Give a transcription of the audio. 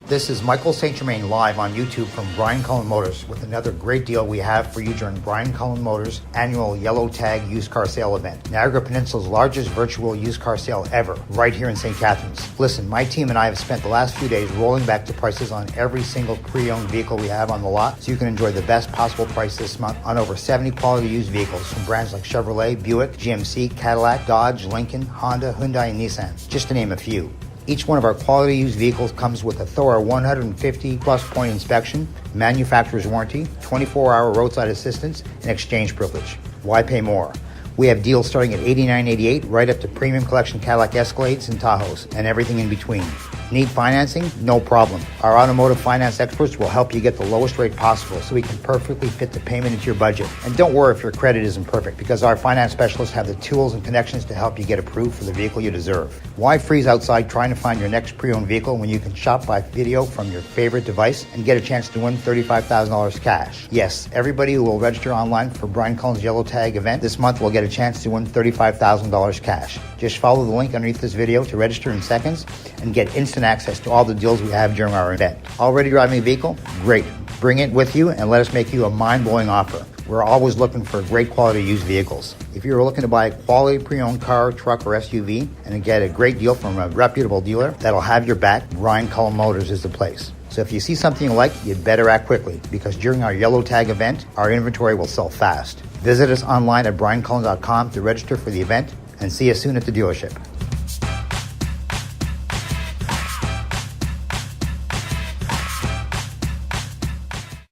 This is Michael St. Germain live on YouTube from Brian Cullen Motors with another great deal we have for you during Brian Cullen Motors annual Yellow Tag used car sale event. Niagara Peninsula's largest virtual used car sale ever, right here in St. Catharines. Listen, my team and I have spent the last few days rolling back the prices on every single pre-owned vehicle we have on the lot so you can enjoy the best possible price this month on over 70 quality used vehicles from brands like Chevrolet, Buick, GMC, Cadillac, Dodge, Lincoln, Honda, Hyundai, and Nissan, just to name a few. Each one of our quality used vehicles comes with a thorough 150 plus point inspection, manufacturer's warranty, 24-hour roadside assistance, and exchange privilege. Why pay more? We have deals starting at $89.88 right up to premium collection Cadillac Escalades and Tahoes and everything in between. Need financing? No problem. Our automotive finance experts will help you get the lowest rate possible so we can perfectly fit the payment into your budget. And don't worry if your credit isn't perfect because our finance specialists have the tools and connections to help you get approved for the vehicle you deserve. Why freeze outside trying to find your next pre-owned vehicle when you can shop by video from your favorite device and get a chance to win $35,000 cash? Yes, everybody who will register online for Brian Cullen's Yellow Tag event this month will get a chance to win $35,000 cash. Just follow the link underneath this video to register in seconds and get instant access to all the deals we have during our event. Already driving a vehicle? Great. Bring it with you and let us make you a mind-blowing offer. We're always looking for great quality used vehicles. If you're looking to buy a quality pre-owned car, truck, or SUV and get a great deal from a reputable dealer that'll have your back, Brian Cullen Motors is the place. So if you see something you like, you'd better act quickly because during our Yellow Tag event, our inventory will sell fast. Visit us online at briancullen.com to register for the event and see you soon at the dealership.